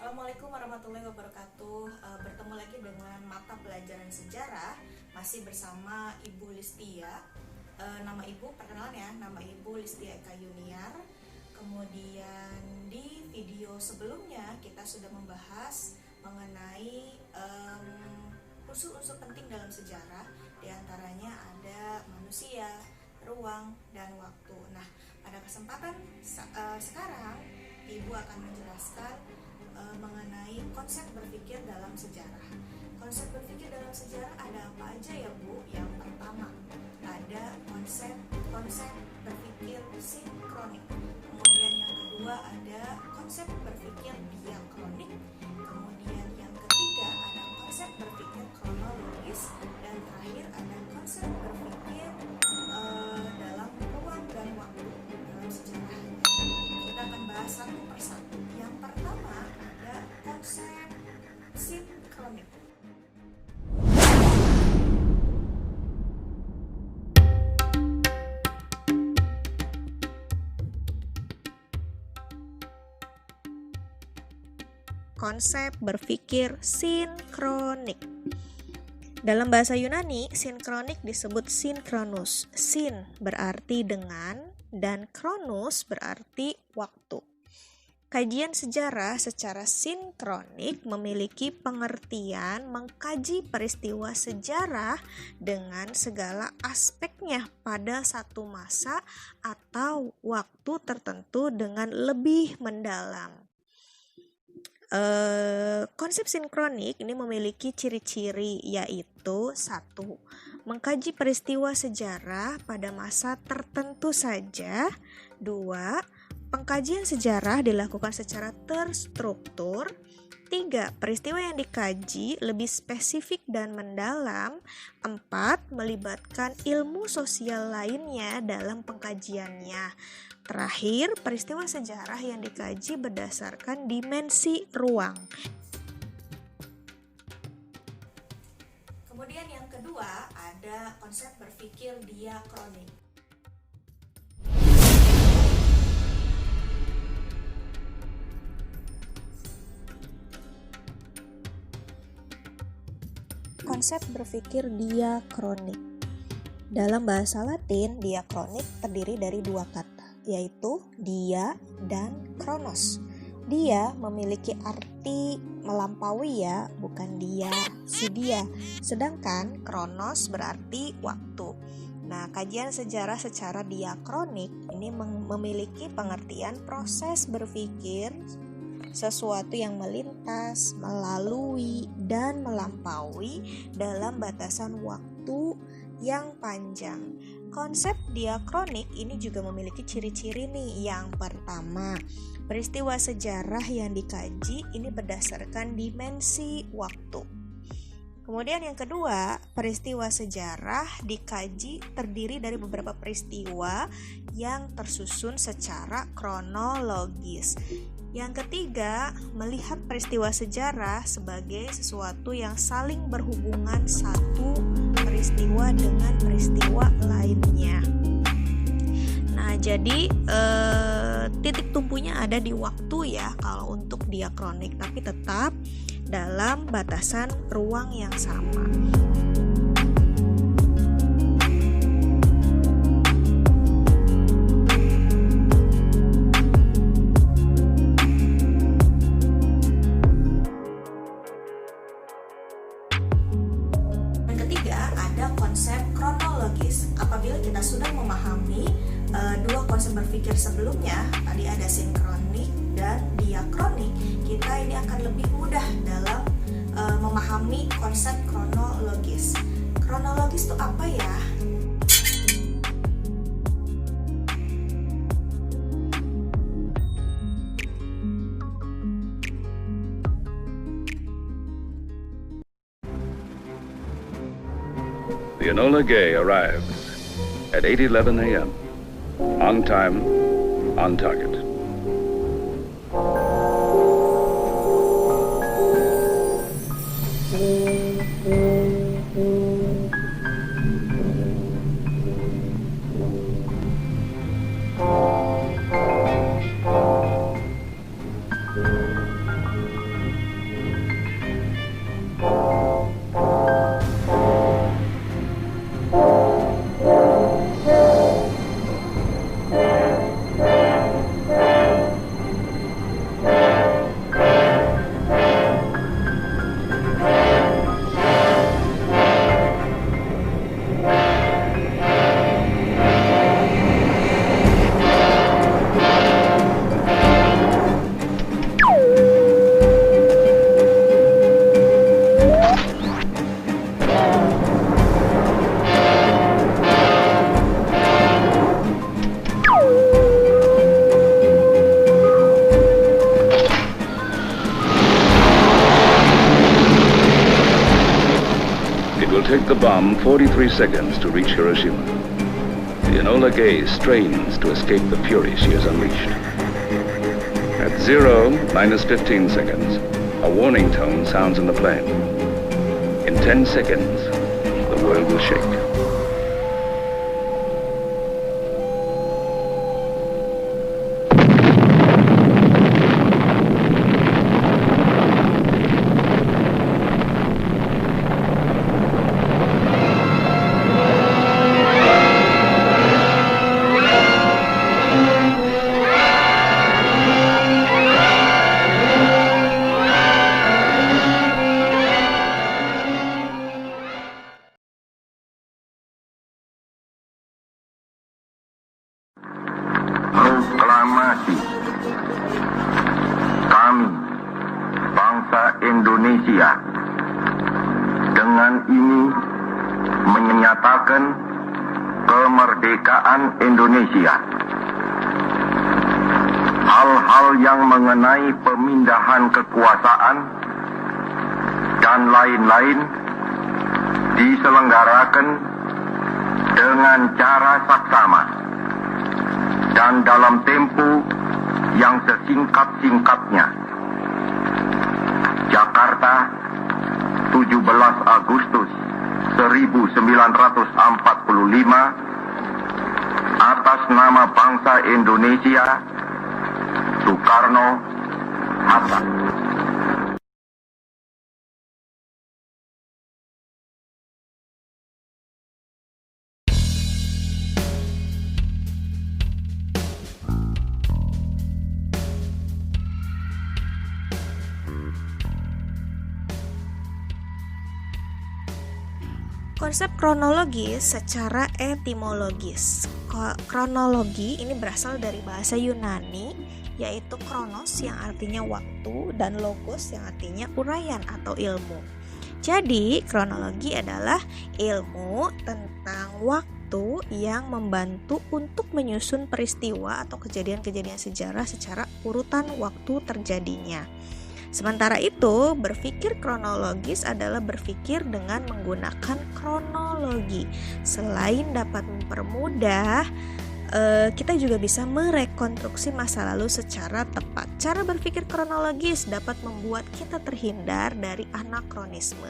Assalamualaikum warahmatullahi wabarakatuh. Bertemu lagi dengan mata pelajaran sejarah, masih bersama Ibu Listia. Nama Ibu, perkenalan ya, nama Ibu Listia Eka Yuniar. Kemudian di video sebelumnya kita sudah membahas mengenai unsur-unsur penting dalam sejarah. Di antaranya ada manusia, ruang, dan waktu. Nah, pada kesempatan sekarang Ibu akan menjelaskan mengenai konsep berpikir dalam sejarah. Konsep berpikir dalam sejarah ada apa aja ya Bu? Yang pertama ada konsep berpikir sinkronik. Kemudian yang kedua ada konsep berpikir diakronik. Kemudian yang ketiga ada konsep berpikir kronologis, dan terakhir ada konsep berpikir dalam ruang dan waktu dalam sejarah. Kita akan bahas satu persatu. Yang pertama ada konsep sinkronik. Konsep berpikir sinkronik. Dalam bahasa Yunani, sinkronik disebut sinkronus. Sin berarti dengan dan kronos berarti waktu. Kajian sejarah secara sinkronik memiliki pengertian mengkaji peristiwa sejarah dengan segala aspeknya pada satu masa atau waktu tertentu dengan lebih mendalam. Konsep sinkronik ini memiliki ciri-ciri, yaitu 1. Mengkaji peristiwa sejarah pada masa tertentu saja. 2. Pengkajian sejarah dilakukan secara terstruktur. 3. Peristiwa yang dikaji lebih spesifik dan mendalam. 4. Melibatkan ilmu sosial lainnya dalam pengkajiannya. Terakhir, peristiwa sejarah yang dikaji berdasarkan dimensi ruang. Kemudian yang kedua ada konsep berpikir diakronik. Konsep berpikir diakronik. Dalam bahasa Latin, diakronik terdiri dari dua kata, yaitu dia dan kronos. Dia memiliki arti melampaui ya, bukan dia, si dia. Sedangkan kronos berarti waktu. Nah, kajian sejarah secara diakronik ini memiliki pengertian proses berpikir sesuatu yang melintas, melalui, dan melampaui dalam batasan waktu yang panjang. Konsep diakronik ini juga memiliki ciri-ciri nih. Yang pertama, peristiwa sejarah yang dikaji ini berdasarkan dimensi waktu. Kemudian yang kedua, peristiwa sejarah dikaji terdiri dari beberapa peristiwa yang tersusun secara kronologis. Yang ketiga, melihat peristiwa sejarah sebagai sesuatu yang saling berhubungan satu peristiwa dengan peristiwa lainnya. Nah, jadi titik tumpunya ada di waktu ya kalau untuk diakronik, tapi tetap dalam batasan ruang yang sama. Yang ketiga ada konsep kronologis. Apabila kita sudah memahami dua konsep berpikir sebelumnya, tadi ada sinkronik dan diakronik, kita ini akan lebih mudah dalam memahami konsep kronologis. Kronologis itu apa ya? The Enola Gay arrived at 8:11 a.m. On time, on target. Take the bomb 43 seconds to reach Hiroshima. The Enola Gay strains to escape the fury she has unleashed. At 0-15 seconds, a warning tone sounds in the plane. In 10 seconds, the world will shake. Proklamasi kami, bangsa Indonesia, dengan ini menyatakan kemerdekaan Indonesia. Hal-hal yang mengenai pemindahan kekuasaan dan lain-lain diselenggarakan dengan cara saksama dan dalam tempo yang sesingkat-singkatnya. Jakarta, 17 Agustus 1945, atas nama bangsa Indonesia, Soekarno-Hatta. Konsep kronologis secara etimologis. Kronologi ini berasal dari bahasa Yunani, yaitu kronos yang artinya waktu dan logos yang artinya uraian atau ilmu. Jadi, kronologi adalah ilmu tentang waktu yang membantu untuk menyusun peristiwa atau kejadian-kejadian sejarah secara urutan waktu terjadinya. Sementara itu, berpikir kronologis adalah berpikir dengan menggunakan kronologi. Selain dapat mempermudah, kita juga bisa merekonstruksi masa lalu secara tepat. Cara berpikir kronologis dapat membuat kita terhindar dari anakronisme.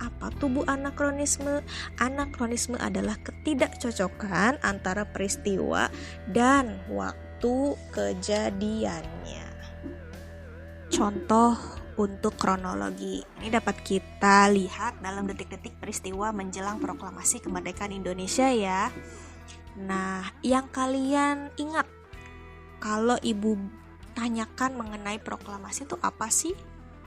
Apa tuh Bu anakronisme? Anakronisme adalah ketidakcocokan antara peristiwa dan waktu kejadiannya. Contoh untuk kronologi ini dapat kita lihat dalam detik-detik peristiwa menjelang proklamasi kemerdekaan Indonesia ya. Nah, yang kalian ingat kalau ibu tanyakan mengenai proklamasi itu apa sih?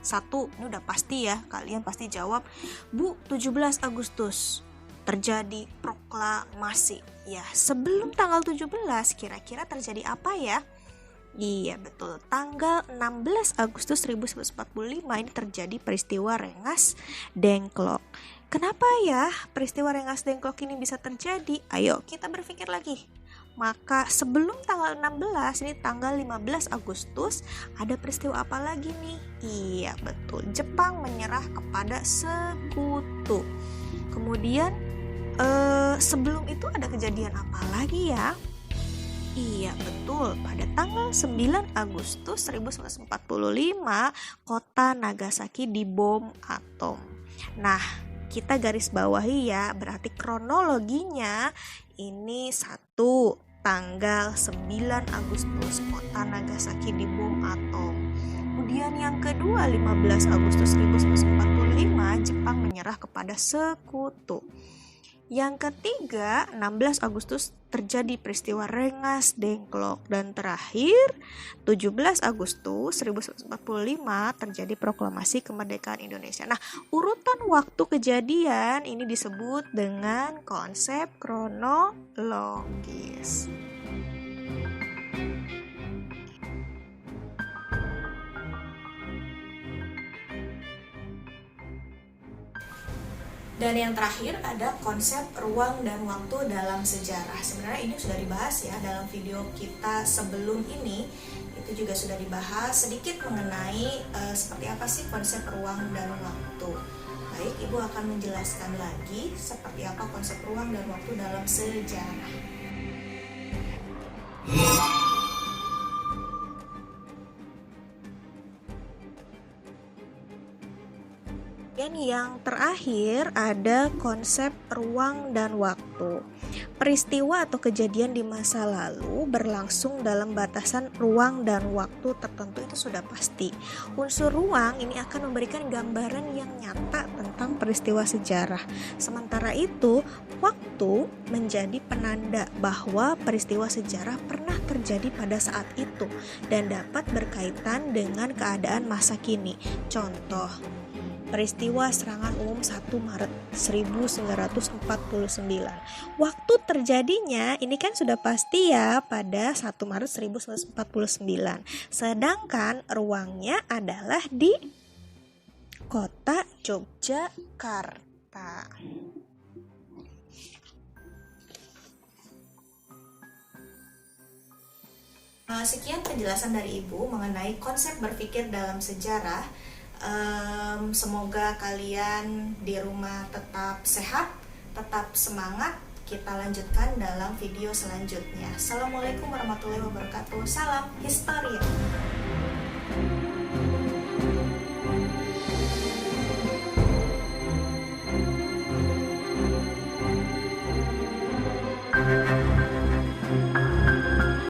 Satu, ini udah pasti ya, kalian pasti jawab, Bu, 17 Agustus terjadi proklamasi. Ya, sebelum tanggal 17 kira-kira terjadi apa ya? Iya betul, tanggal 16 Agustus 1945 ini terjadi peristiwa Rengas Dengklok. Kenapa ya peristiwa Rengas Dengklok ini bisa terjadi? Ayo kita berpikir lagi. Maka sebelum tanggal 16, ini tanggal 15 Agustus, ada peristiwa apa lagi nih? Iya betul, Jepang menyerah kepada Sekutu. Kemudian sebelum itu ada kejadian apa lagi ya? Iya betul, pada tanggal 9 Agustus 1945 kota Nagasaki dibom atom. Nah, kita garis bawahi ya, berarti kronologinya ini satu, tanggal 9 Agustus kota Nagasaki dibom atom. Kemudian yang kedua, 15 Agustus 1945 Jepang menyerah kepada Sekutu. Yang ketiga, 16 Agustus terjadi peristiwa Rengas Dengklok. Dan terakhir, 17 Agustus 1945 terjadi proklamasi kemerdekaan Indonesia. Nah, urutan waktu kejadian ini disebut dengan konsep kronologis. Dan yang terakhir ada konsep ruang dan waktu dalam sejarah. Sebenarnya ini sudah dibahas ya dalam video kita sebelum ini. Itu juga sudah dibahas sedikit mengenai seperti apa sih konsep ruang dan waktu. Baik, Ibu akan menjelaskan lagi seperti apa konsep ruang dan waktu dalam sejarah. Dan yang terakhir ada konsep ruang dan waktu. Peristiwa atau kejadian di masa lalu berlangsung dalam batasan ruang dan waktu tertentu, itu sudah pasti. Unsur ruang ini akan memberikan gambaran yang nyata tentang peristiwa sejarah. Sementara itu, waktu menjadi penanda bahwa peristiwa sejarah pernah terjadi pada saat itu dan dapat berkaitan dengan keadaan masa kini. Contoh, peristiwa serangan umum 1 Maret 1949. Waktu terjadinya ini kan sudah pasti ya pada 1 Maret 1949. Sedangkan ruangnya adalah di kota Yogyakarta. Sekian penjelasan dari Ibu mengenai konsep berpikir dalam sejarah. Semoga kalian di rumah tetap sehat, tetap semangat. Kita lanjutkan dalam video selanjutnya. Assalamualaikum warahmatullahi wabarakatuh. Salam Historia.